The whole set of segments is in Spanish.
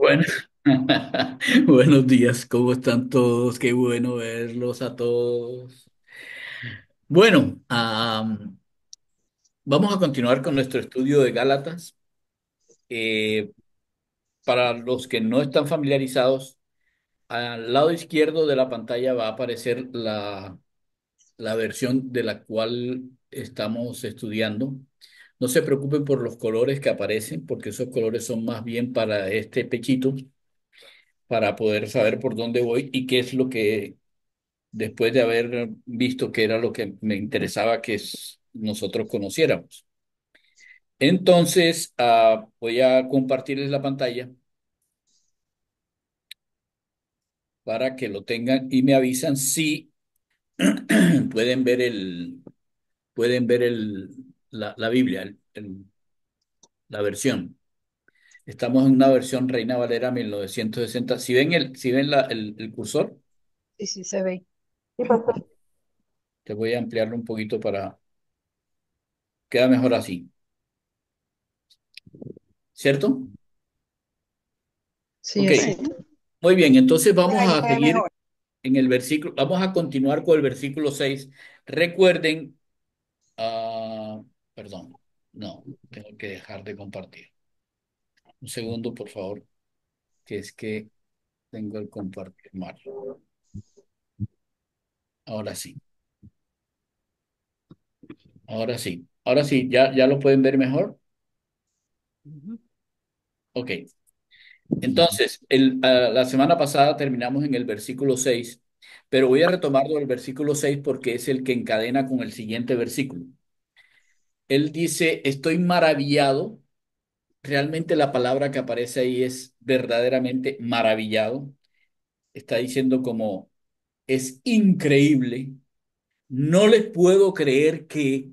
Bueno, buenos días, ¿cómo están todos? Qué bueno verlos a todos. Bueno, vamos a continuar con nuestro estudio de Gálatas. Eh, para los que no están familiarizados, al lado izquierdo de la pantalla va a aparecer la versión de la cual estamos estudiando. No se preocupen por los colores que aparecen, porque esos colores son más bien para este pechito, para poder saber por dónde voy y qué es lo que después de haber visto que era lo que me interesaba que nosotros conociéramos. Entonces, voy a compartirles la pantalla para que lo tengan y me avisan si pueden ver la Biblia, la versión. Estamos en una versión Reina Valera 1960. Si ven el cursor, Sí, sí, se ve. te voy a ampliarlo un poquito para queda mejor así, ¿cierto? Sí, Ok, exacto. muy bien, entonces Pues vamos ahí a se ve seguir mejor. en el versículo, vamos a continuar con el versículo 6. Recuerden, perdón, no, tengo que dejar de compartir. Un segundo, por favor, que es que tengo el compartir mal. Ahora sí, ahora sí, ahora sí, ya lo pueden ver mejor. Ujú. Ok, entonces, la semana pasada terminamos en el versículo 6, pero voy a retomarlo el versículo 6 porque es el que encadena con el siguiente versículo. Él dice, estoy maravillado. Realmente la palabra que aparece ahí es verdaderamente maravillado. Está diciendo como, es increíble. No les puedo creer que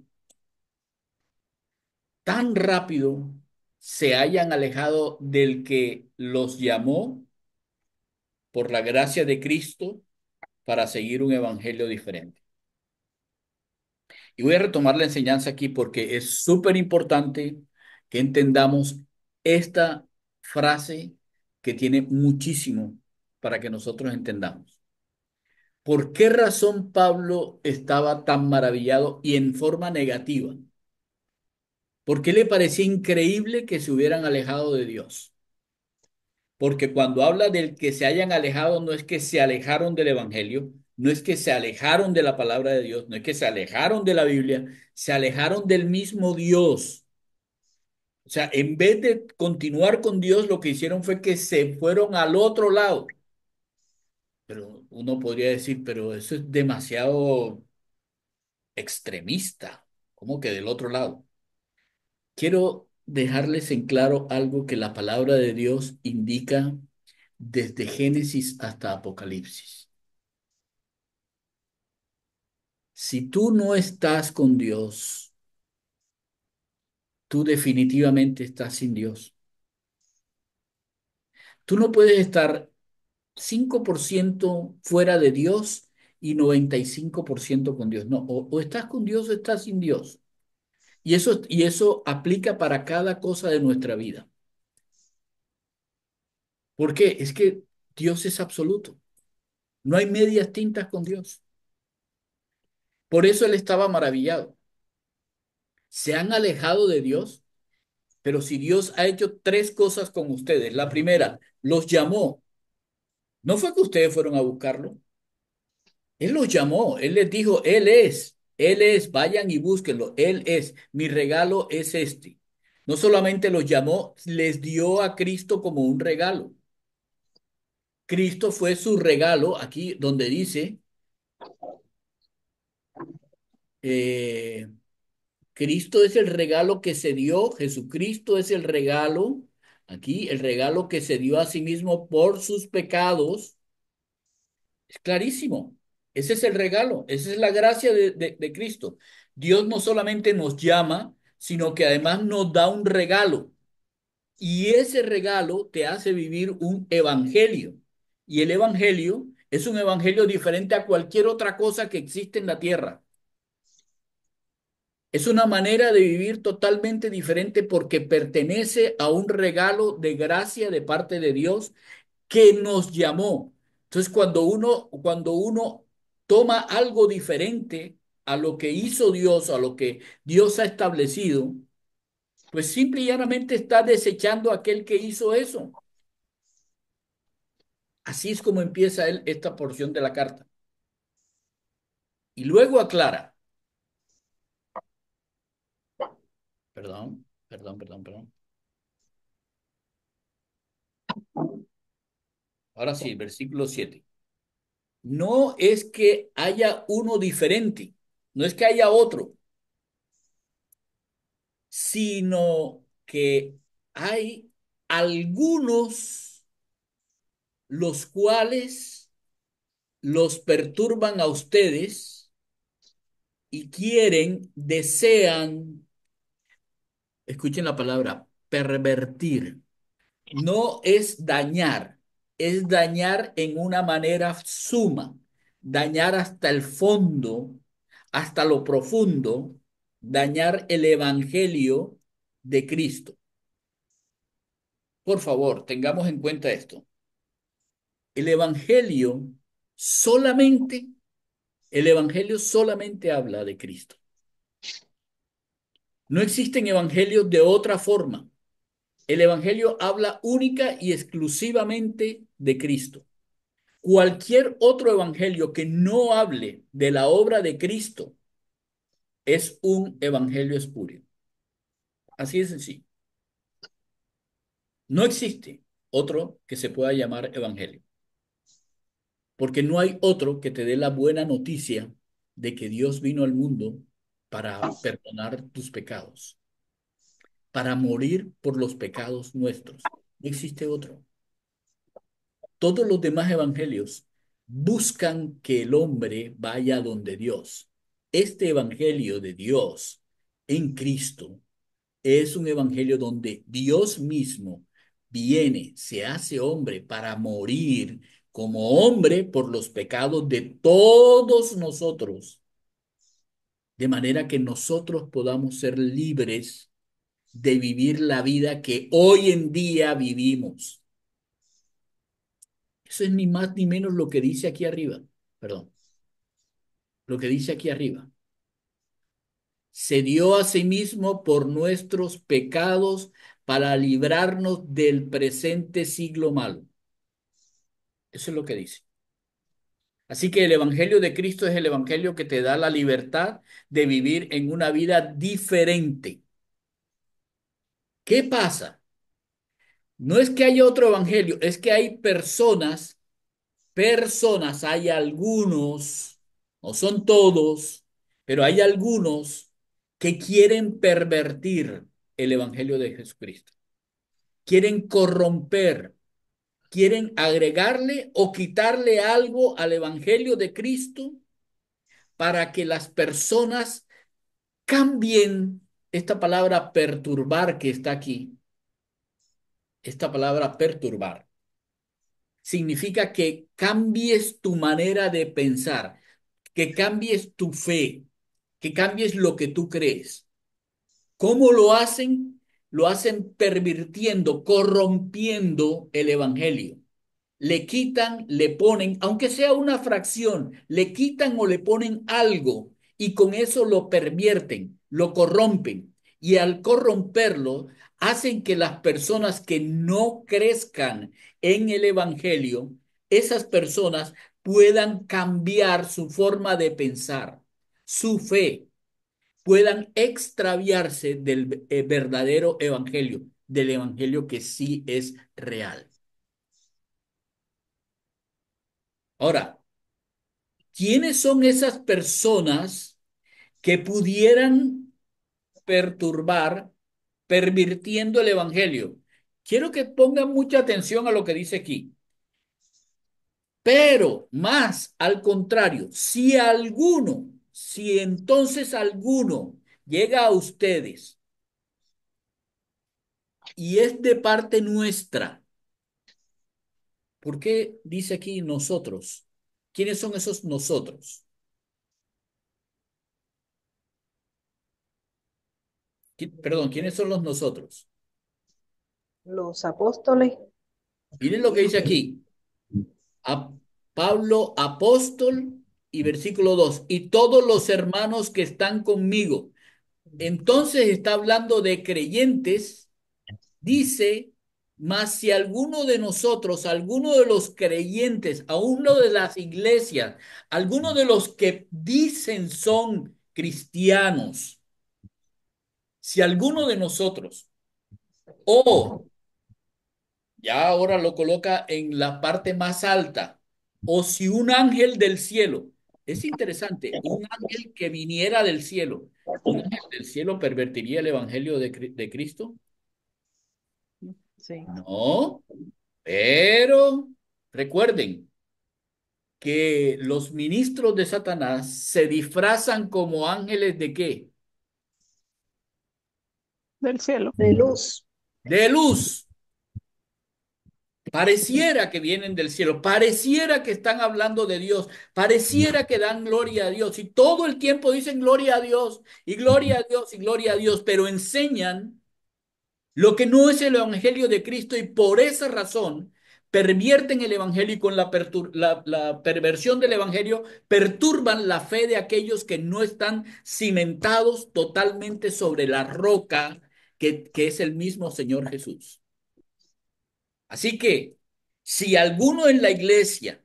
tan rápido se hayan alejado del que los llamó por la gracia de Cristo para seguir un evangelio diferente. Y voy a retomar la enseñanza aquí porque es súper importante que entendamos esta frase que tiene muchísimo para que nosotros entendamos. ¿Por qué razón Pablo estaba tan maravillado y en forma negativa? ¿Por qué le parecía increíble que se hubieran alejado de Dios? Porque cuando habla del que se hayan alejado, no es que se alejaron del Evangelio, no es que se alejaron de la palabra de Dios, no es que se alejaron de la Biblia, se alejaron del mismo Dios. O sea, en vez de continuar con Dios, lo que hicieron fue que se fueron al otro lado. Pero uno podría decir, pero eso es demasiado extremista. ¿Cómo que del otro lado? Quiero dejarles en claro algo que la palabra de Dios indica desde Génesis hasta Apocalipsis. Si tú no estás con Dios, tú definitivamente estás sin Dios. Tú no puedes estar 5% fuera de Dios y 95% con Dios. No, o estás con Dios o estás sin Dios. Y eso aplica para cada cosa de nuestra vida. ¿Por qué? Es que Dios es absoluto. No hay medias tintas con Dios. Por eso él estaba maravillado. Se han alejado de Dios, pero si Dios ha hecho tres cosas con ustedes. La primera, los llamó. No fue que ustedes fueron a buscarlo. Él los llamó. Él les dijo, Él es, vayan y búsquenlo. Él es, mi regalo es este. No solamente los llamó, les dio a Cristo como un regalo. Cristo fue su regalo, aquí donde dice, eh, Cristo es el regalo que se dio, Jesucristo es el regalo, aquí el regalo que se dio a sí mismo por sus pecados, es clarísimo. Ese es el regalo, esa es la gracia de Cristo. Dios no solamente nos llama, sino que además nos da un regalo. Y ese regalo te hace vivir un evangelio. Y el evangelio es un evangelio diferente a cualquier otra cosa que existe en la tierra. Es una manera de vivir totalmente diferente porque pertenece a un regalo de gracia de parte de Dios que nos llamó. Entonces, cuando uno toma algo diferente a lo que hizo Dios, a lo que Dios ha establecido, pues simple y llanamente está desechando a aquel que hizo eso. Así es como empieza él esta porción de la carta. Y luego aclara, perdón. Ahora sí, versículo 7. No es que haya uno diferente, no es que haya otro, sino que hay algunos los cuales los perturban a ustedes y desean, escuchen la palabra, pervertir. No es dañar en una manera suma, dañar hasta el fondo, hasta lo profundo, dañar el evangelio de Cristo. Por favor, tengamos en cuenta esto. El evangelio solamente, el evangelio solamente habla de Cristo. No existen evangelios de otra forma. El evangelio habla única y exclusivamente de Cristo. Cualquier otro evangelio que no hable de la obra de Cristo es un evangelio espurio. Así de sencillo. No existe otro que se pueda llamar evangelio, porque no hay otro que te dé la buena noticia de que Dios vino al mundo para perdonar tus pecados, para morir por los pecados nuestros. No existe otro. Todos los demás evangelios buscan que el hombre vaya donde Dios. Este evangelio de Dios en Cristo es un evangelio donde Dios mismo viene, se hace hombre para morir como hombre por los pecados de todos nosotros, de manera que nosotros podamos ser libres de vivir la vida que hoy en día vivimos. Eso es ni más ni menos lo que dice aquí arriba. Perdón, lo que dice aquí arriba. Se dio a sí mismo por nuestros pecados para librarnos del presente siglo malo. Eso es lo que dice. Así que el Evangelio de Cristo es el Evangelio que te da la libertad de vivir en una vida diferente. ¿Qué pasa? No es que haya otro Evangelio, es que hay personas, hay algunos, no son todos, pero hay algunos que quieren pervertir el Evangelio de Jesucristo. Quieren corromper, quieren agregarle o quitarle algo al Evangelio de Cristo para que las personas cambien esta palabra perturbar que está aquí. Esta palabra perturbar significa que cambies tu manera de pensar, que cambies tu fe, que cambies lo que tú crees. ¿Cómo lo hacen? Lo hacen pervirtiendo, corrompiendo el evangelio. Le quitan, le ponen, aunque sea una fracción, le quitan o le ponen algo y con eso lo pervierten, lo corrompen. Y al corromperlo, hacen que las personas que no crezcan en el evangelio, esas personas puedan cambiar su forma de pensar, su fe, puedan extraviarse del verdadero evangelio, del evangelio que sí es real. Ahora, ¿quiénes son esas personas que pudieran perturbar, pervirtiendo el evangelio? Quiero que pongan mucha atención a lo que dice aquí. Pero más al contrario, si entonces alguno llega a ustedes y es de parte nuestra, ¿por qué dice aquí nosotros? ¿Quiénes son esos nosotros? Perdón, ¿quiénes son los nosotros? Los apóstoles, Miren lo que dice aquí. A Pablo, apóstol, y versículo 2 y todos los hermanos que están conmigo. Entonces está hablando de creyentes. Dice, mas si alguno de nosotros, alguno de los creyentes, a uno de las iglesias, alguno de los que dicen son cristianos, si alguno de nosotros, o ya ahora lo coloca en la parte más alta, o si un ángel del cielo, es interesante, un ángel que viniera del cielo, un ángel del cielo pervertiría el evangelio de Cristo. sí, No, pero recuerden que los ministros de Satanás se disfrazan como ángeles de qué? del cielo. De luz. De luz. Pareciera que vienen del cielo, pareciera que están hablando de Dios, pareciera que dan gloria a Dios y todo el tiempo dicen gloria a Dios y gloria a Dios y gloria a Dios, pero enseñan lo que no es el evangelio de Cristo y por esa razón pervierten el evangelio y con la perversión del evangelio perturban la fe de aquellos que no están cimentados totalmente sobre la roca que es el mismo Señor Jesús. Así que si alguno en la iglesia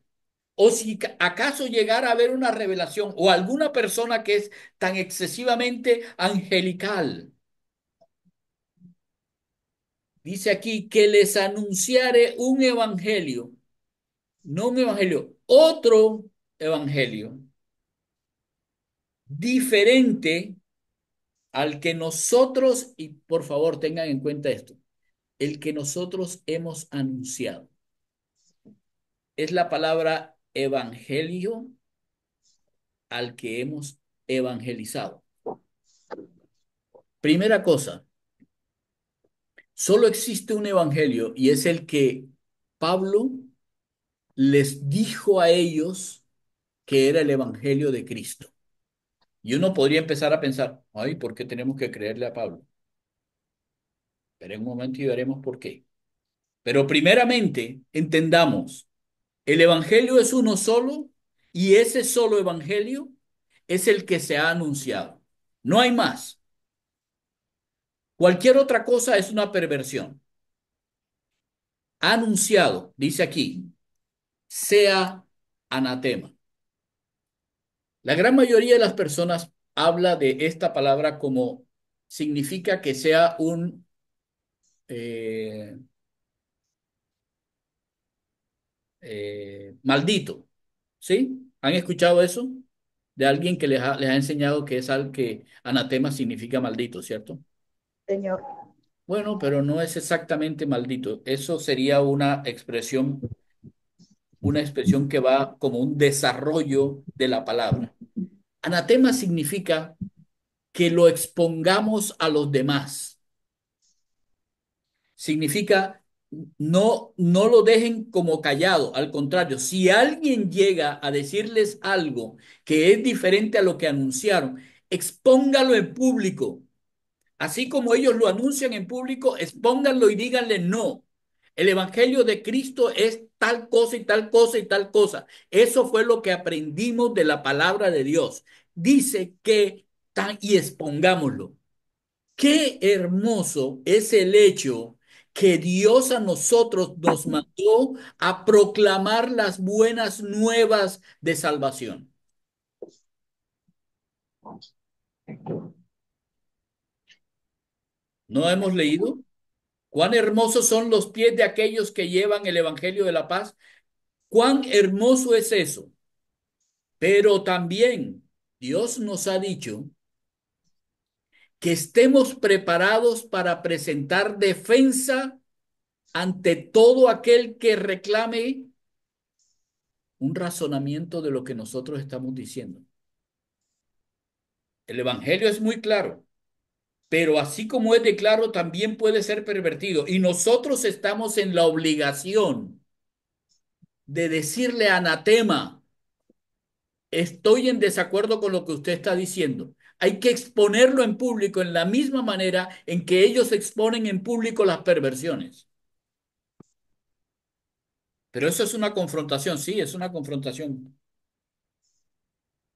o si acaso llegara a haber una revelación o alguna persona que es tan excesivamente angelical, dice aquí que les anunciare un evangelio, no un evangelio, otro evangelio diferente al que nosotros, y por favor tengan en cuenta esto, el que nosotros hemos anunciado. Es la palabra evangelio al que hemos evangelizado. Primera cosa, solo existe un evangelio y es el que Pablo les dijo a ellos que era el evangelio de Cristo. Y uno podría empezar a pensar, ay, ¿por qué tenemos que creerle a Pablo? Pero en un momento y veremos por qué. Pero primeramente, entendamos, el evangelio es uno solo y ese solo evangelio es el que se ha anunciado. No hay más. Cualquier otra cosa es una perversión. Anunciado, dice aquí, sea anatema. La gran mayoría de las personas habla de esta palabra como significa que sea un eh, maldito. ¿Sí? ¿Han escuchado eso? De alguien que les ha enseñado que es al que anatema significa maldito, ¿cierto? Señor. Bueno, pero no es exactamente maldito. Eso sería una expresión que va como un desarrollo de la palabra. Anatema significa que lo expongamos a los demás. Significa no lo dejen como callado. Al contrario, si alguien llega a decirles algo que es diferente a lo que anunciaron, expóngalo en público. Así como ellos lo anuncian en público, expónganlo y díganle no. El evangelio de Cristo es tal cosa y tal cosa y tal cosa. Eso fue lo que aprendimos de la palabra de Dios. Dice que tan y expongámoslo. Qué hermoso es el hecho que Dios a nosotros nos mandó a proclamar las buenas nuevas de salvación. ¿No hemos leído? Cuán hermosos son los pies de aquellos que llevan el Evangelio de la paz. Cuán hermoso es eso. Pero también Dios nos ha dicho que estemos preparados para presentar defensa ante todo aquel que reclame un razonamiento de lo que nosotros estamos diciendo. El Evangelio es muy claro, pero así como es de claro, también puede ser pervertido. Y nosotros estamos en la obligación de decirle anatema, estoy en desacuerdo con lo que usted está diciendo. Hay que exponerlo en público en la misma manera en que ellos exponen en público las perversiones. Pero eso es una confrontación, sí, es una confrontación.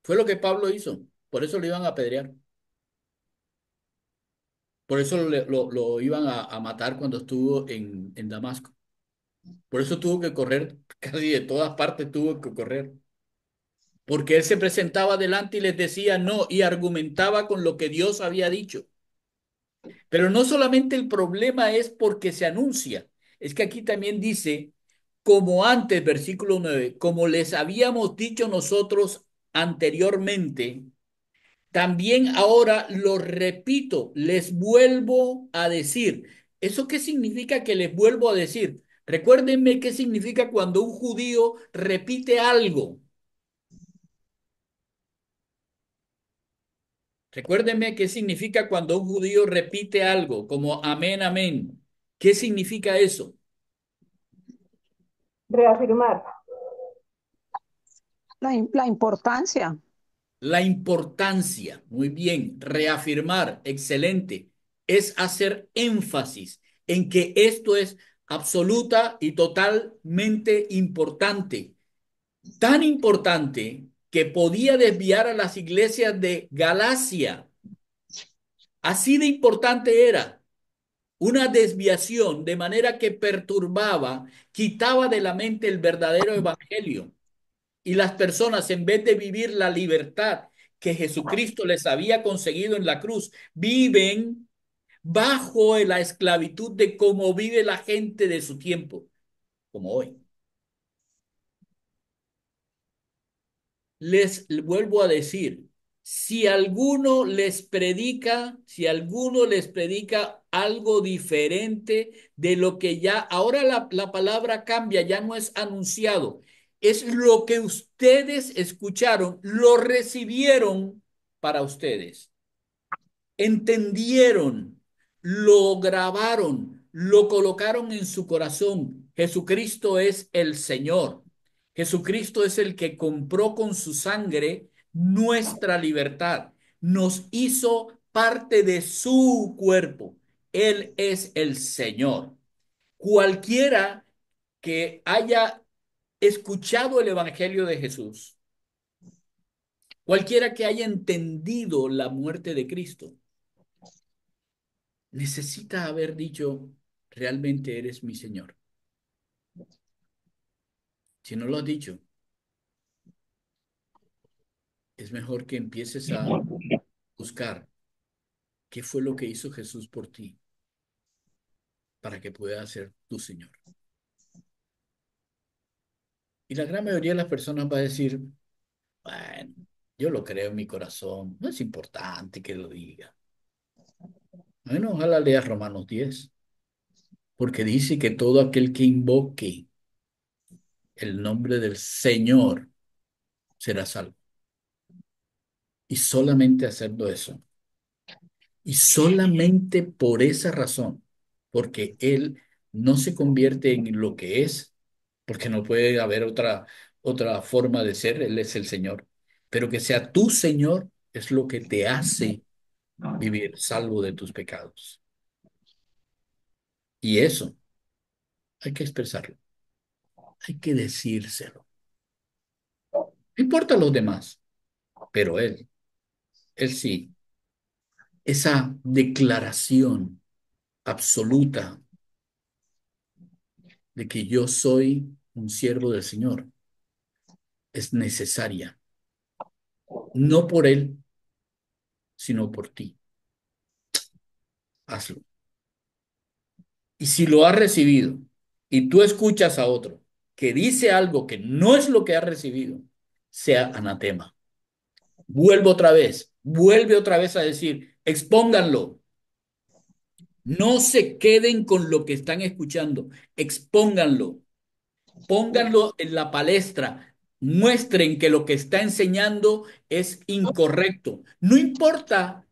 Fue lo que Pablo hizo, por eso lo iban a apedrear, por eso lo iban a matar cuando estuvo en Damasco. Por eso tuvo que correr, casi de todas partes tuvo que correr. Porque él se presentaba delante y les decía no y argumentaba con lo que Dios había dicho. Pero no solamente el problema es porque se anuncia, es que aquí también dice, como antes, versículo 9, como les habíamos dicho nosotros anteriormente, también ahora lo repito, les vuelvo a decir. ¿Eso qué significa que les vuelvo a decir? Recuérdenme qué significa cuando un judío repite algo. Recuérdenme qué significa cuando un judío repite algo, como amén, amén. ¿Qué significa eso? Reafirmar. La importancia. La importancia, muy bien, reafirmar, excelente, es hacer énfasis en que esto es absoluta y totalmente importante. Tan importante que podía desviar a las iglesias de Galacia. Así de importante era. Una desviación de manera que perturbaba, quitaba de la mente el verdadero evangelio. Y las personas, en vez de vivir la libertad que Jesucristo les había conseguido en la cruz, viven bajo la esclavitud de cómo vive la gente de su tiempo, como hoy. Les vuelvo a decir, si alguno les predica algo diferente de lo que ya, ahora la palabra cambia, ya no es anunciado, es lo que ustedes escucharon, lo recibieron para ustedes, entendieron, lo grabaron, lo colocaron en su corazón. Jesucristo es el Señor. Jesucristo es el que compró con su sangre nuestra libertad. Nos hizo parte de su cuerpo. Él es el Señor. Cualquiera que haya escuchado el Evangelio de Jesús, cualquiera que haya entendido la muerte de Cristo, necesita haber dicho, realmente eres mi Señor. Si no lo has dicho, es mejor que empieces a buscar qué fue lo que hizo Jesús por ti para que pueda ser tu Señor. Y la gran mayoría de las personas va a decir, bueno, yo lo creo en mi corazón, no es importante que lo diga. Bueno, ojalá leas Romanos 10, porque dice que todo aquel que invoque el nombre del Señor será salvo. Y solamente haciendo eso. Y solamente por esa razón, porque Él no se convierte en lo que es, porque no puede haber otra forma de ser, Él es el Señor, pero que sea tu Señor es lo que te hace vivir salvo de tus pecados. Y eso hay que expresarlo, hay que decírselo. No importa los demás, pero Él sí, esa declaración absoluta de que yo soy un siervo del Señor es necesaria, no por Él, sino por ti. Hazlo. Y si lo has recibido y tú escuchas a otro que dice algo que no es lo que ha recibido, sea anatema. Vuelve otra vez a decir, expónganlo. No se queden con lo que están escuchando, expónganlo. Pónganlo en la palestra, muestren que lo que está enseñando es incorrecto. No importa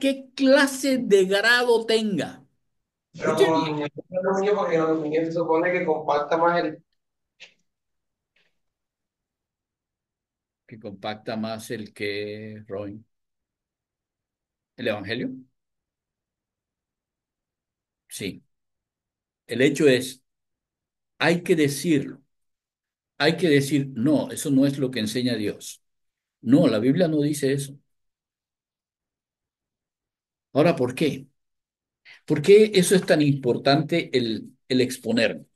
qué clase de grado tenga. Pero Escuche con los bien, muñecos no es lo mismo porque los muñecos se supone que compacta más el. que compacta más el que Roy. el Evangelio? Sí. El hecho es, hay que decirlo. Hay que decir, no, eso no es lo que enseña Dios. No, la Biblia no dice eso. Ahora, ¿por qué? ¿Por qué eso es tan importante el exponer?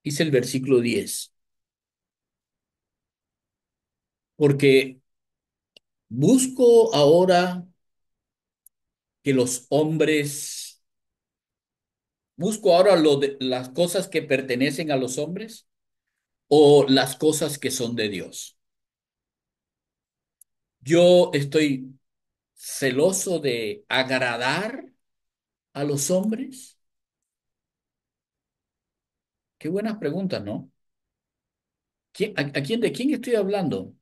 Dice el versículo 10. Porque busco ahora que los hombres, busco ahora las cosas que pertenecen a los hombres o las cosas que son de Dios. Yo estoy celoso de agradar a los hombres. Qué buenas preguntas, ¿no? ¿De quién estoy hablando?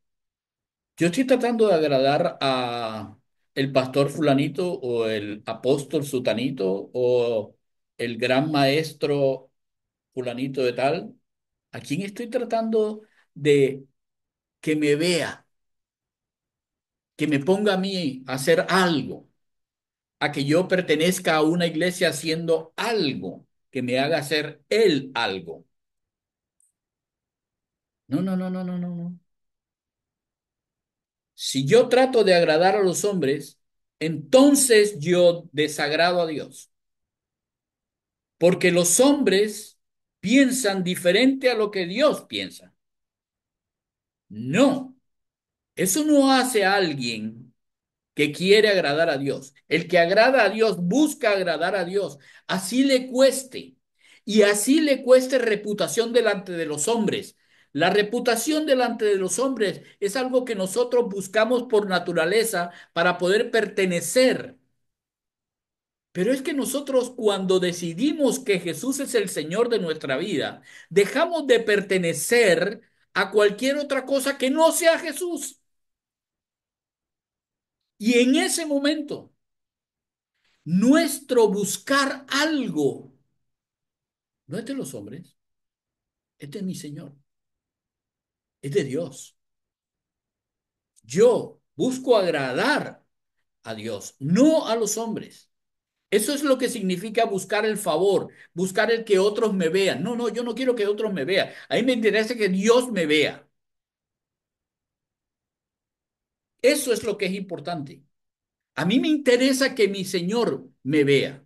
Yo estoy tratando de agradar a el pastor fulanito o el apóstol sutanito o el gran maestro fulanito de tal. ¿A quién estoy tratando de que me vea, que me ponga a mí a hacer algo, a que yo pertenezca a una iglesia haciendo algo que me haga hacer él algo? No, no, no, no, no, no, no. Si yo trato de agradar a los hombres, entonces yo desagrado a Dios. Porque los hombres piensan diferente a lo que Dios piensa. No, eso no hace a alguien que quiere agradar a Dios. El que agrada a Dios busca agradar a Dios, así le cueste. Y así le cueste reputación delante de los hombres. La reputación delante de los hombres es algo que nosotros buscamos por naturaleza para poder pertenecer. Pero es que nosotros cuando decidimos que Jesús es el Señor de nuestra vida, dejamos de pertenecer a cualquier otra cosa que no sea Jesús. Y en ese momento, nuestro buscar algo no es de los hombres, es de mi Señor, es de Dios. Yo busco agradar a Dios, no a los hombres. Eso es lo que significa buscar el favor, buscar el que otros me vean. No, no, yo no quiero que otros me vean. A mí me interesa que Dios me vea. Eso es lo que es importante. A mí me interesa que mi Señor me vea.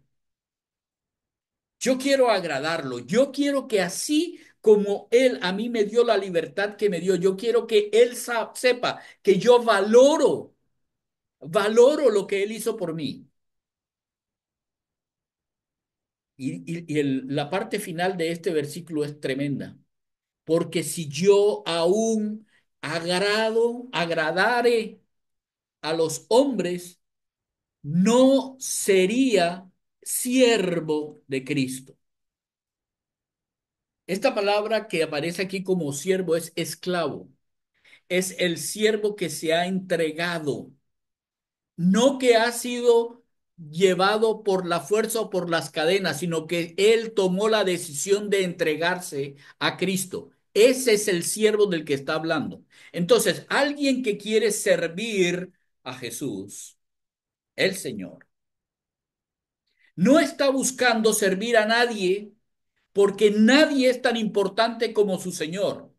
Yo quiero agradarlo. Yo quiero que así como Él a mí me dio la libertad que me dio, yo quiero que Él sepa que yo valoro lo que Él hizo por mí. La parte final de este versículo es tremenda. Porque si yo aún agradare a los hombres, no sería siervo de Cristo. Esta palabra que aparece aquí como siervo es esclavo. Es el siervo que se ha entregado, no que ha sido llevado por la fuerza o por las cadenas, sino que él tomó la decisión de entregarse a Cristo. Ese es el siervo del que está hablando. Entonces, alguien que quiere servir a Jesús, el Señor, no está buscando servir a nadie porque nadie es tan importante como su Señor.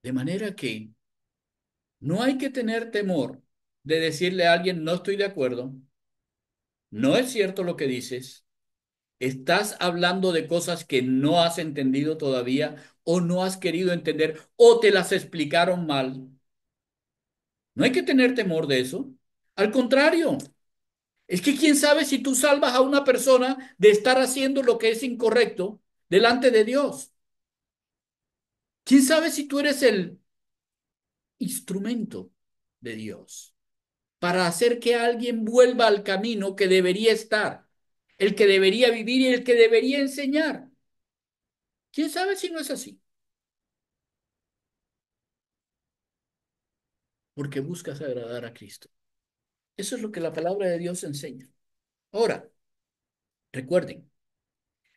De manera que no hay que tener temor de decirle a alguien, no estoy de acuerdo, no es cierto lo que dices, estás hablando de cosas que no has entendido todavía o no has querido entender o te las explicaron mal. No hay que tener temor de eso. Al contrario, es que quién sabe si tú salvas a una persona de estar haciendo lo que es incorrecto delante de Dios. ¿Quién sabe si tú eres el instrumento de Dios para hacer que alguien vuelva al camino que debería estar, el que debería vivir y el que debería enseñar? ¿Quién sabe si no es así? Porque buscas agradar a Cristo. Eso es lo que la palabra de Dios enseña. Ahora, recuerden,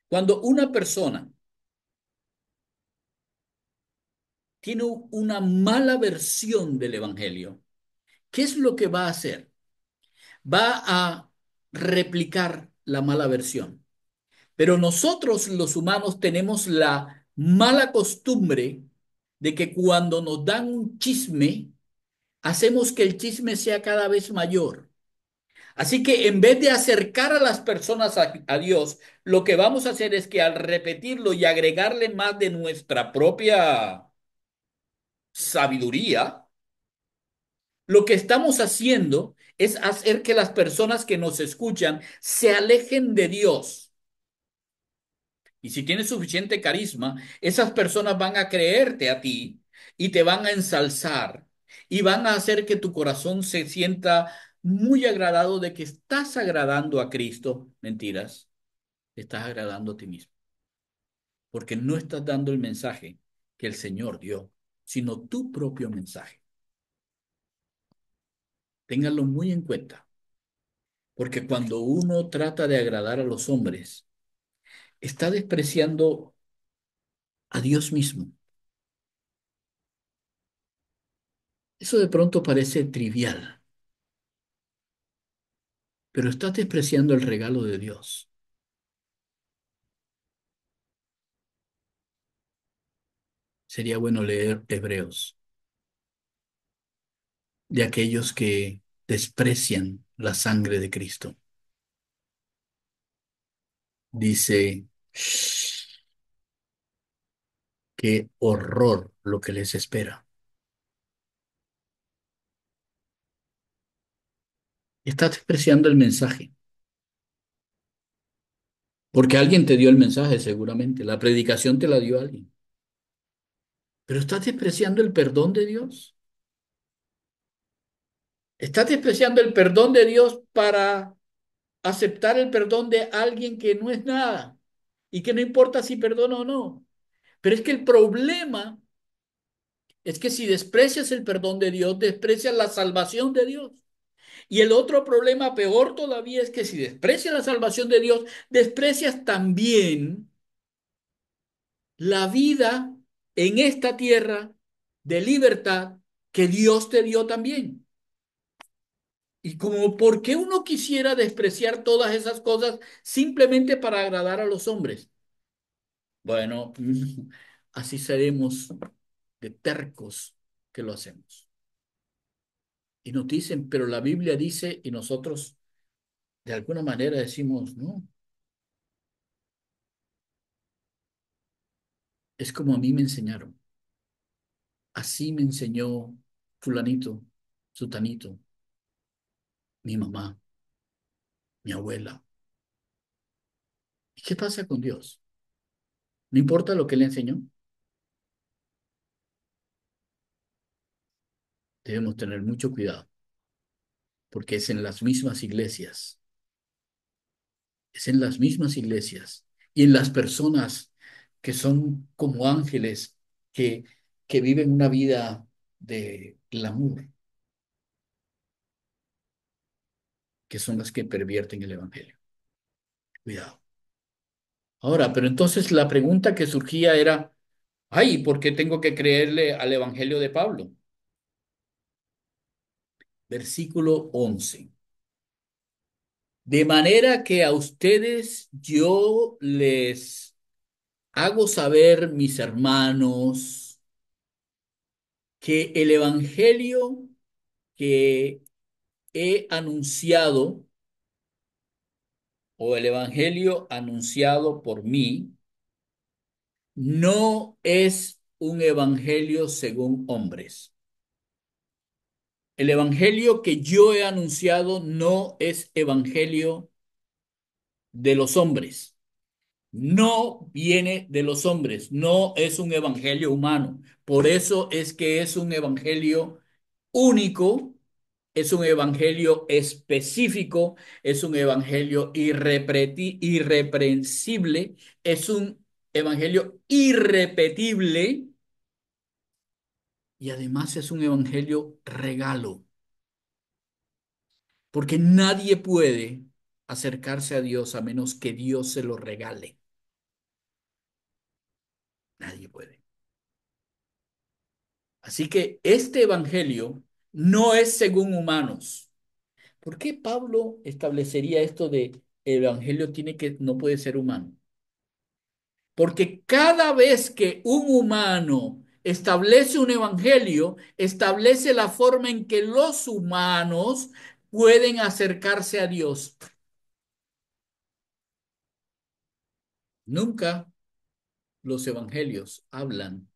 cuando una persona tiene una mala versión del Evangelio, ¿qué es lo que va a hacer? Va a replicar la mala versión. Pero nosotros los humanos tenemos la mala costumbre de que cuando nos dan un chisme, hacemos que el chisme sea cada vez mayor. Así que en vez de acercar a las personas a Dios, lo que vamos a hacer es que al repetirlo y agregarle más de nuestra propia sabiduría, lo que estamos haciendo es hacer que las personas que nos escuchan se alejen de Dios. Y si tienes suficiente carisma, esas personas van a creerte a ti y te van a ensalzar y van a hacer que tu corazón se sienta muy agradado de que estás agradando a Cristo. Mentiras, estás agradando a ti mismo, porque no estás dando el mensaje que el Señor dio, sino tu propio mensaje. Ténganlo muy en cuenta, porque cuando uno trata de agradar a los hombres, está despreciando a Dios mismo. Eso de pronto parece trivial, pero estás despreciando el regalo de Dios. Sería bueno leer Hebreos, de aquellos que desprecian la sangre de Cristo. Dice, qué horror lo que les espera. Estás despreciando el mensaje, porque alguien te dio el mensaje seguramente, la predicación te la dio alguien, pero estás despreciando el perdón de Dios. Estás despreciando el perdón de Dios para aceptar el perdón de alguien que no es nada y que no importa si perdona o no. Pero es que el problema es que si desprecias el perdón de Dios, desprecias la salvación de Dios. Y el otro problema peor todavía es que si desprecias la salvación de Dios, desprecias también la vida en esta tierra de libertad que Dios te dio también. Y como, ¿por qué uno quisiera despreciar todas esas cosas simplemente para agradar a los hombres? Bueno, así seremos de tercos que lo hacemos. Y nos dicen, pero la Biblia dice, y nosotros de alguna manera decimos, no, es como a mí me enseñaron. Así me enseñó fulanito, sutanito, mi mamá, mi abuela. ¿Y qué pasa con Dios? No importa lo que le enseñó. Debemos tener mucho cuidado, porque es en las mismas iglesias y en las personas que son como ángeles que, que viven una vida de glamour, que son las que pervierten el evangelio. Cuidado. Ahora, pero entonces la pregunta que surgía era, ay, ¿por qué tengo que creerle al evangelio de Pablo? Versículo 11. De manera que a ustedes yo les hago saber, mis hermanos, que el evangelio que he anunciado o el evangelio anunciado por mí no es un evangelio según hombres. El evangelio que yo he anunciado no es evangelio de los hombres. No viene de los hombres, no es un evangelio humano. Por eso es que es un evangelio único, es un evangelio específico, es un evangelio irreprensible, es un evangelio irrepetible y además es un evangelio regalo, porque nadie puede acercarse a Dios a menos que Dios se lo regale. Nadie puede. Así que este evangelio no es según humanos. ¿Por qué Pablo establecería esto de el evangelio no puede ser humano? Porque cada vez que un humano establece un evangelio, establece la forma en que los humanos pueden acercarse a Dios. Nunca los evangelios hablan,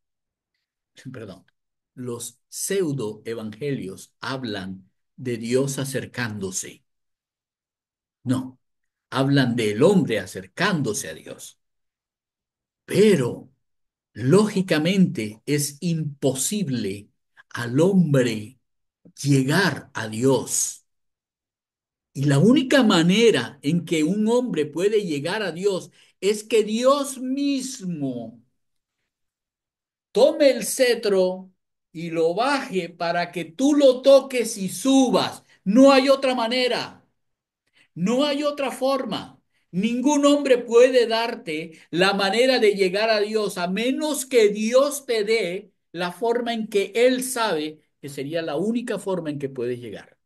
perdón, los pseudo evangelios hablan de Dios acercándose. No, hablan del hombre acercándose a Dios. Pero lógicamente es imposible al hombre llegar a Dios. Y la única manera en que un hombre puede llegar a Dios es que Dios mismo tome el cetro y lo baje para que tú lo toques y subas. No hay otra manera. No hay otra forma. Ningún hombre puede darte la manera de llegar a Dios a menos que Dios te dé la forma en que Él sabe que sería la única forma en que puedes llegar.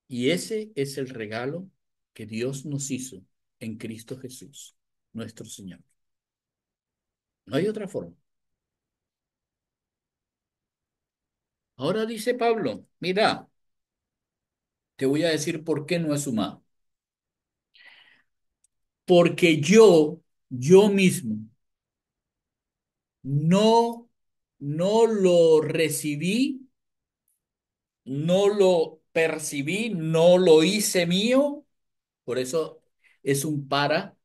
Y ese es el regalo que Dios nos hizo en Cristo Jesús, nuestro Señor. No hay otra forma. Ahora dice Pablo, mira, te voy a decir por qué no es humano. Porque yo mismo, no, no lo recibí, no lo percibí, no lo hice mío. Por eso es un para.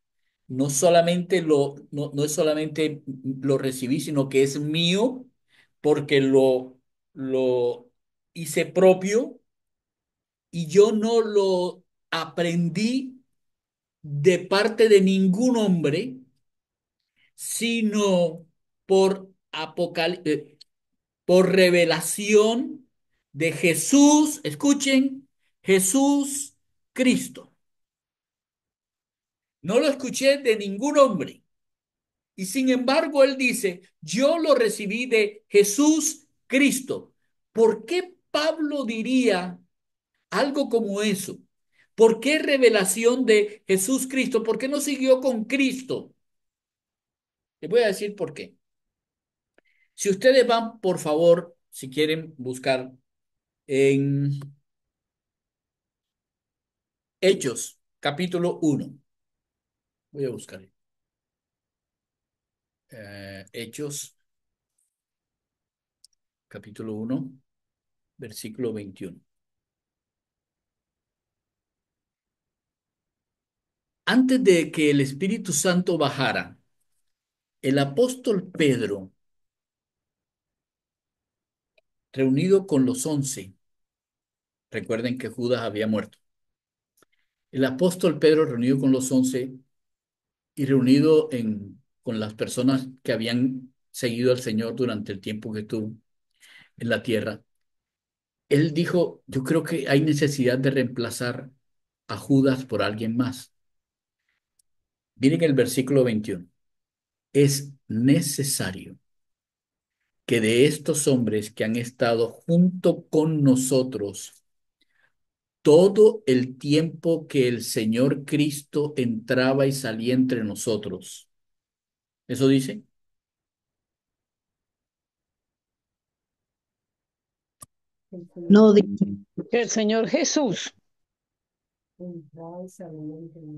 No es solamente lo recibí, sino que es mío, porque lo hice propio y yo no lo aprendí de parte de ningún hombre, sino por por revelación de Jesús, escuchen, Jesús Cristo. No lo escuché de ningún hombre. Y sin embargo, él dice, yo lo recibí de Jesús Cristo. ¿Por qué Pablo diría algo como eso? ¿Por qué revelación de Jesús Cristo? ¿Por qué no siguió con Cristo? Les voy a decir por qué. Si ustedes van, por favor, si quieren buscar en Hechos, capítulo 1. Voy a buscar. Hechos, capítulo 1, versículo 21. Antes de que el Espíritu Santo bajara, el apóstol Pedro, reunido con los 11, recuerden que Judas había muerto. El apóstol Pedro, reunido con los 11 y reunido con las personas que habían seguido al Señor durante el tiempo que estuvo en la tierra, él dijo, yo creo que hay necesidad de reemplazar a Judas por alguien más. Miren el versículo 21. Es necesario que de estos hombres que han estado junto con nosotros todo el tiempo que el Señor Cristo entraba y salía entre nosotros. ¿Eso dice? No dice. Que el Señor Jesús,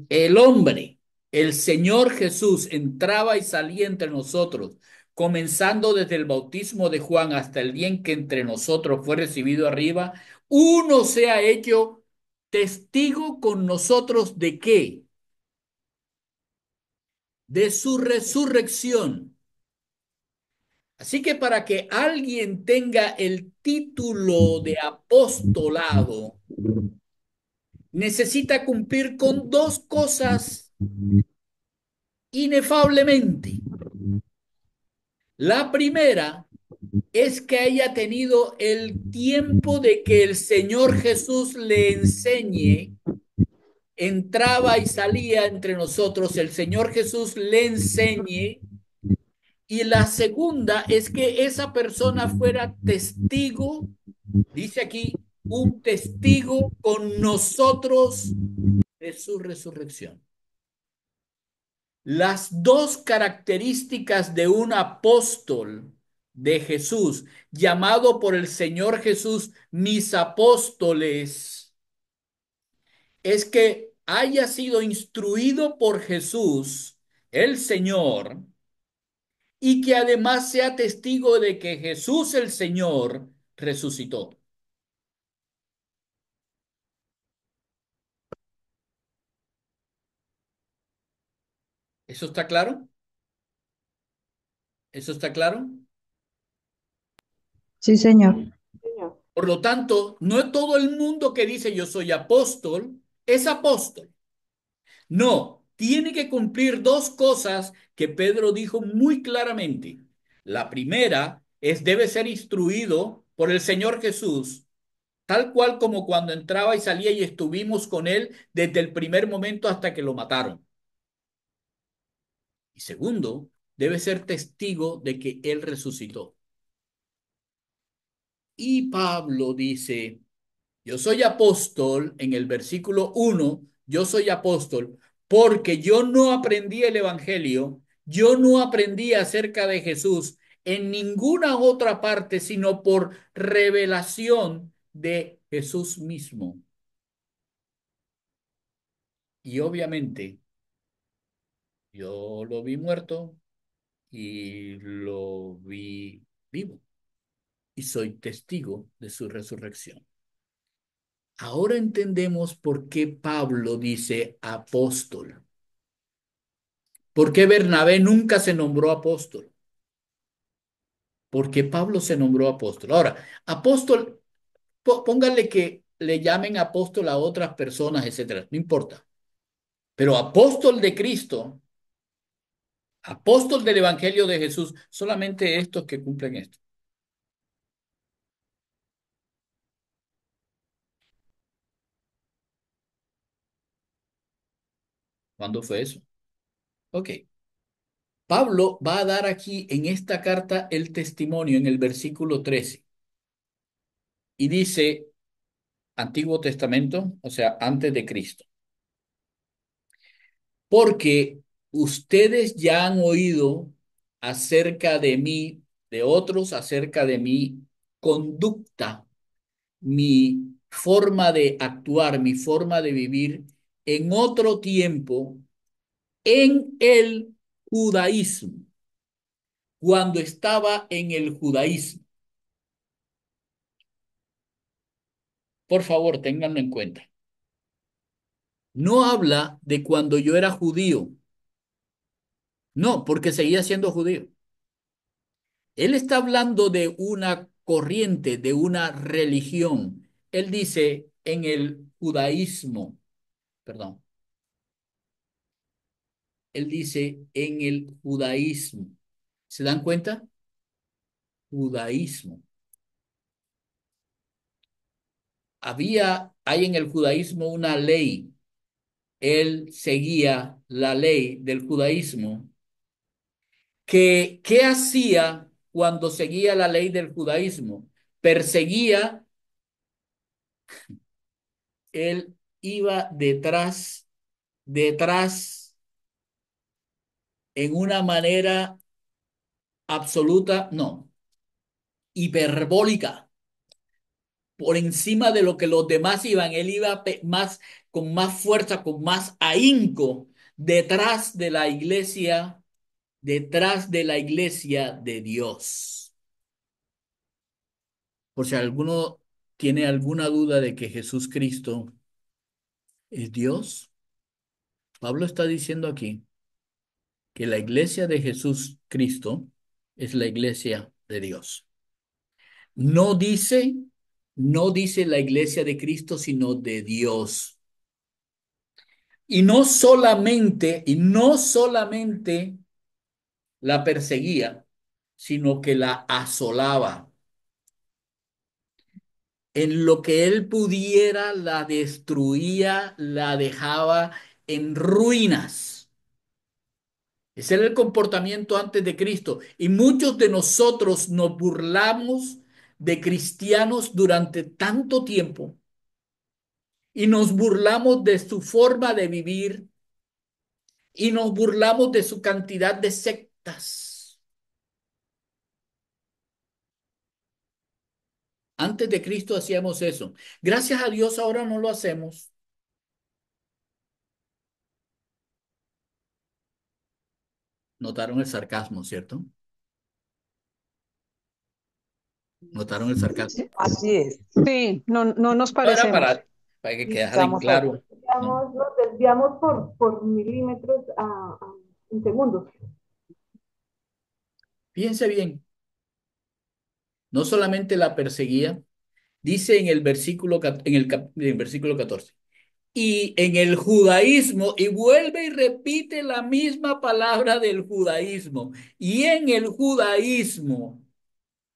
El hombre, el Señor Jesús entraba y salía entre nosotros, comenzando desde el bautismo de Juan hasta el día en que entre nosotros fue recibido arriba. Uno se ha hecho testigo con nosotros de qué? De su resurrección. Así que para que alguien tenga el título de apostolado, necesita cumplir con dos cosas inefablemente. La primera es que haya tenido el tiempo de que el Señor Jesús le enseñe, entraba y salía entre nosotros, el Señor Jesús le enseñe Y la segunda es que esa persona fuera testigo, dice aquí, un testigo con nosotros de su resurrección. Las dos características de un apóstol de Jesús, llamado por el Señor Jesús mis apóstoles, es que haya sido instruido por Jesús, el Señor, y que además sea testigo de que Jesús el Señor resucitó. ¿Eso está claro? ¿Eso está claro? Sí, señor. Por lo tanto, no es todo el mundo que dice yo soy apóstol, es apóstol. No, tiene que cumplir dos cosas que Pedro dijo muy claramente. La primera es debe ser instruido por el Señor Jesús, tal cual como cuando entraba y salía y estuvimos con él desde el primer momento hasta que lo mataron. Y segundo, debe ser testigo de que él resucitó. Y Pablo dice, yo soy apóstol, en el versículo 1, yo soy apóstol porque yo no aprendí el evangelio, yo no aprendí acerca de Jesús en ninguna otra parte, sino por revelación de Jesús mismo. Y obviamente yo lo vi muerto y lo vi vivo y soy testigo de su resurrección. Ahora entendemos por qué Pablo dice apóstol. ¿Por qué Bernabé nunca se nombró apóstol? Porque Pablo se nombró apóstol. Ahora, apóstol, póngale que le llamen apóstol a otras personas, etcétera, no importa. Pero apóstol de Cristo, apóstol del Evangelio de Jesús, solamente estos que cumplen esto. ¿Cuándo fue eso? Ok. Pablo va a dar aquí en esta carta el testimonio en el versículo 13 y dice Antiguo Testamento, o sea, antes de Cristo. Porque ustedes ya han oído acerca de mí, de otros acerca de mi conducta, mi forma de actuar, mi forma de vivir en otro tiempo en el judaísmo, cuando estaba en el judaísmo. Por favor, ténganlo en cuenta. No habla de cuando yo era judío, no, porque seguía siendo judío. Él está hablando de una corriente, de una religión. Él dice en el judaísmo, perdón, él dice en el judaísmo. ¿Se dan cuenta? Judaísmo. Hay en el judaísmo una ley. Él seguía la ley del judaísmo. ¿Qué hacía cuando seguía la ley del judaísmo? Perseguía, él iba detrás en una manera absoluta, no, hiperbólica, por encima de lo que los demás iban. Él iba más, con más fuerza, con más ahínco, detrás de la iglesia de Dios. Por si alguno tiene alguna duda de que Jesús Cristo es Dios, Pablo está diciendo aquí que la iglesia de Jesús Cristo es la iglesia de Dios. No dice, no dice la iglesia de Cristo, sino de Dios. Y no solamente la perseguía, sino que la asolaba. En lo que él pudiera, la destruía, la dejaba en ruinas. Ese era el comportamiento antes de Cristo. Y muchos de nosotros nos burlamos de cristianos durante tanto tiempo y nos burlamos de su forma de vivir y nos burlamos de su cantidad de sectas. Antes de Cristo hacíamos eso. Gracias a Dios ahora no lo hacemos. Notaron el sarcasmo, ¿cierto? Notaron el sarcasmo. Sí, Así es. sí, no, no nos No era parecemos. para que Y quedara en estamos ahí. claro, ¿no? Nos desviamos por milímetros en segundos. Fíjense bien, no solamente la perseguía, dice en el versículo, en el versículo 14. Y en el judaísmo, y vuelve y repite la misma palabra del judaísmo, y en el judaísmo,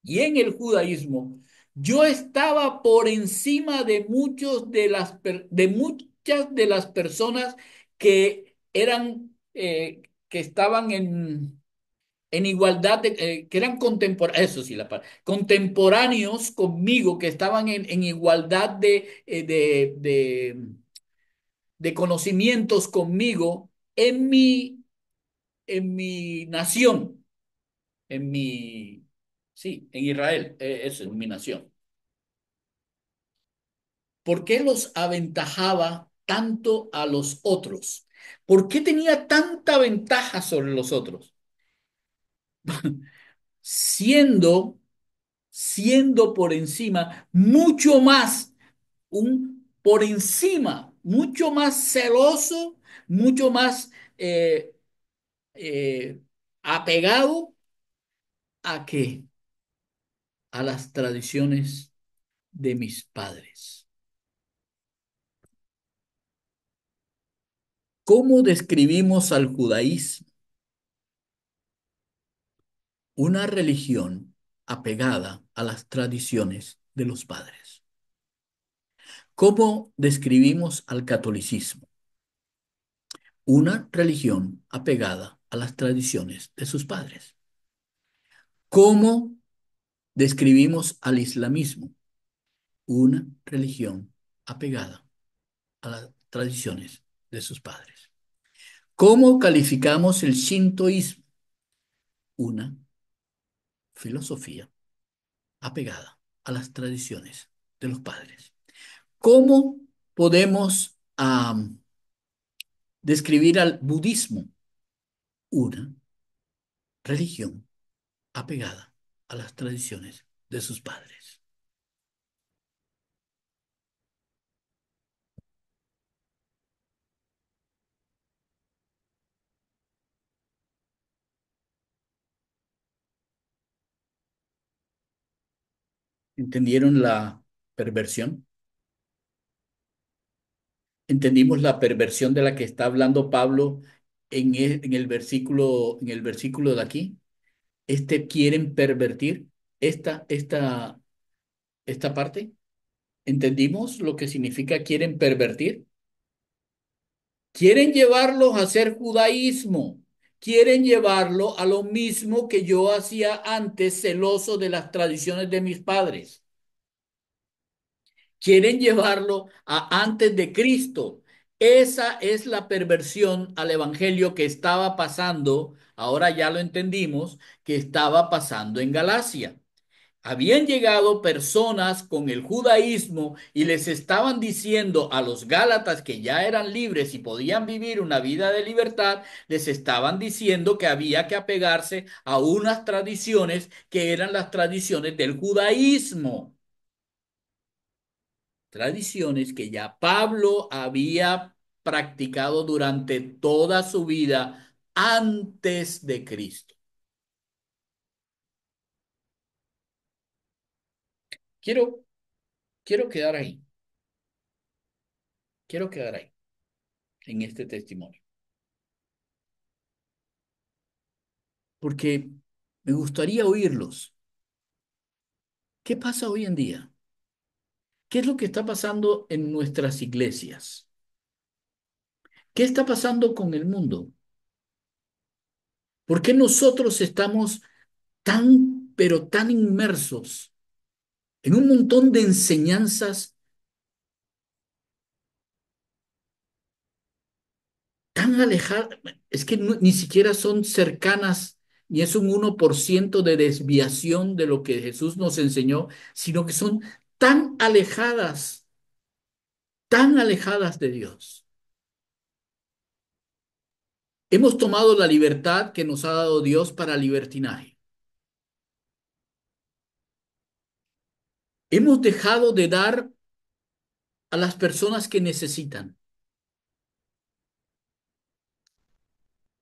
y en el judaísmo, yo estaba por encima de de muchas de las personas que eran, que estaban en igualdad que eran contemporáneos, eso sí, contemporáneos conmigo, que estaban en igualdad de conocimientos conmigo en mi nación, en mi, sí, en Israel, eso, en mi nación. ¿Por qué los aventajaba tanto a los otros? ¿Por qué tenía tanta ventaja sobre los otros? Siendo, siendo por encima, mucho más, por encima, mucho más celoso, mucho más eh, apegado a qué? A las tradiciones de mis padres. ¿Cómo describimos al judaísmo? Una religión apegada a las tradiciones de los padres. ¿Cómo describimos al catolicismo? Una religión apegada a las tradiciones de sus padres. ¿Cómo describimos al islamismo? Una religión apegada a las tradiciones de sus padres. ¿Cómo calificamos el shintoísmo? Una filosofía apegada a las tradiciones de los padres. ¿Cómo podemos describir al budismo? Una religión apegada a las tradiciones de sus padres. ¿Entendieron la perversión? ¿Entendimos la perversión de la que está hablando Pablo en el versículo de aquí? Quieren pervertir esta, esta, esta parte. ¿Entendimos lo que significa quieren pervertir? Quieren llevarlos a hacer judaísmo. Quieren llevarlo a lo mismo que yo hacía antes, celoso de las tradiciones de mis padres. Quieren llevarlo a antes de Cristo. Esa es la perversión al evangelio que estaba pasando, ahora ya lo entendimos, que estaba pasando en Galacia. Habían llegado personas con el judaísmo y les estaban diciendo a los gálatas que ya eran libres y podían vivir una vida de libertad, les estaban diciendo que había que apegarse a unas tradiciones que eran las tradiciones del judaísmo. Tradiciones que ya Pablo había practicado durante toda su vida antes de Cristo. Quiero, quiero quedar ahí, quiero quedar ahí, en este testimonio, porque me gustaría oírlos. ¿Qué pasa hoy en día? ¿Qué es lo que está pasando en nuestras iglesias? ¿Qué está pasando con el mundo? ¿Por qué nosotros estamos tan, pero tan inmersos en un montón de enseñanzas tan alejadas? Es que ni siquiera son cercanas, ni es un 1% de desviación de lo que Jesús nos enseñó, sino que son tan alejadas de Dios. Hemos tomado la libertad que nos ha dado Dios para libertinaje. Hemos dejado de dar a las personas que necesitan.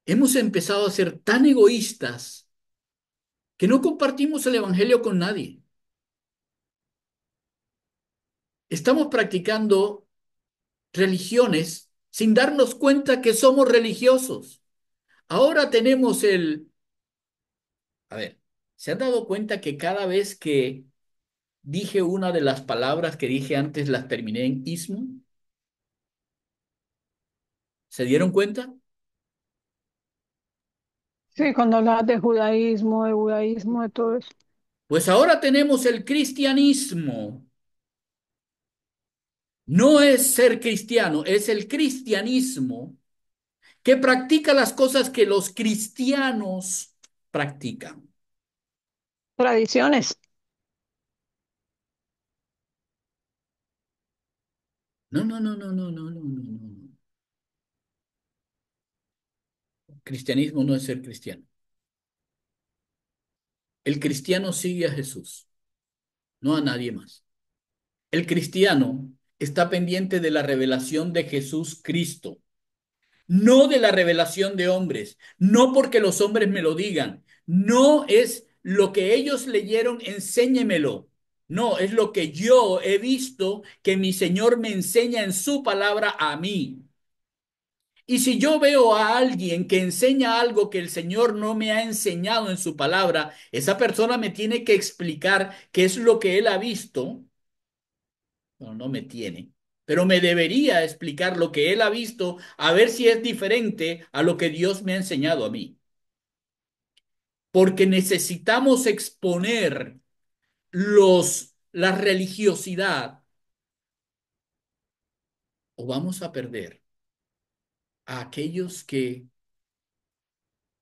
Hemos empezado a ser tan egoístas que no compartimos el evangelio con nadie. Estamos practicando religiones sin darnos cuenta que somos religiosos. Ahora tenemos a ver, ¿se han dado cuenta que cada vez que dije una de las palabras que dije antes las terminé en ismo? ¿Se dieron cuenta? Sí, cuando hablas de budaísmo, de todo eso. Pues ahora tenemos el cristianismo. No es ser cristiano, es el cristianismo que practica las cosas que los cristianos practican. Tradiciones. No, no, no, no, no, no, no, no, no. Cristianismo no es ser cristiano. El cristiano sigue a Jesús, no a nadie más. El cristiano está pendiente de la revelación de Jesús Cristo, no de la revelación de hombres, no porque los hombres me lo digan, no es lo que ellos leyeron, enséñemelo. No, es lo que yo he visto que mi Señor me enseña en su palabra a mí. Y si yo veo a alguien que enseña algo que el Señor no me ha enseñado en su palabra, esa persona me tiene que explicar qué es lo que él ha visto. Bueno, no me tiene, pero me debería explicar lo que él ha visto, a ver si es diferente a lo que Dios me ha enseñado a mí. Porque necesitamos exponer la religiosidad o vamos a perder a aquellos que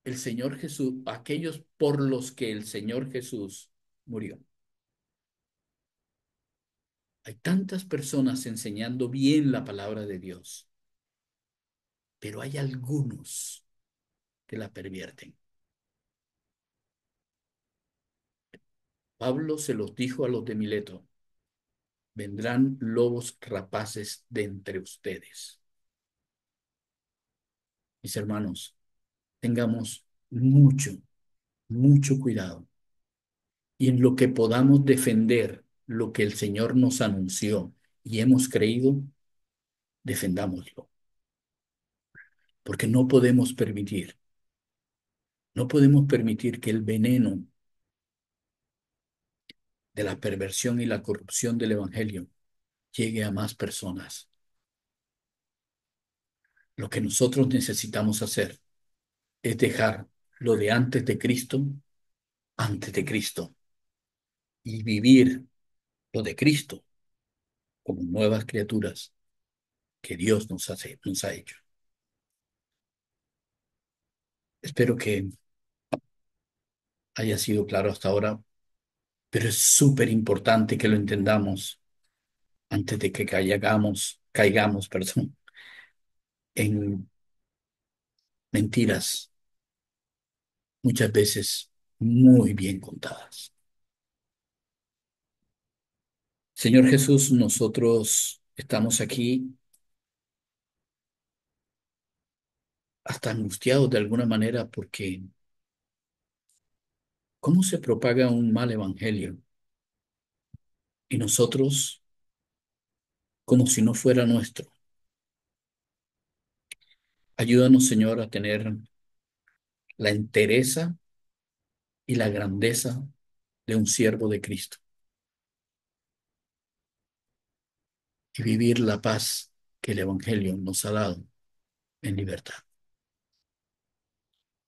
el Señor Jesús, aquellos por los que el Señor Jesús murió. Hay tantas personas enseñando bien la palabra de Dios, pero hay algunos que la pervierten. Pablo se los dijo a los de Mileto: vendrán lobos rapaces de entre ustedes. Mis hermanos, tengamos mucho cuidado y en lo que podamos defender lo que el Señor nos anunció y hemos creído, defendámoslo, porque no podemos permitir que el veneno de la perversión y la corrupción del Evangelio llegue a más personas. Lo que nosotros necesitamos hacer es dejar lo de antes de Cristo, y vivir lo de Cristo como nuevas criaturas que Dios nos ha hecho. Espero que haya sido claro hasta ahora, pero es súper importante que lo entendamos antes de que caigamos, perdón, en mentiras muchas veces muy bien contadas. Señor Jesús, nosotros estamos aquí hasta angustiados de alguna manera porque ¿cómo se propaga un mal evangelio? Y nosotros como si no fuera nuestro. Ayúdanos, Señor, a tener la entereza y la grandeza de un siervo de Cristo y vivir la paz que el evangelio nos ha dado en libertad.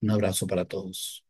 Un abrazo para todos.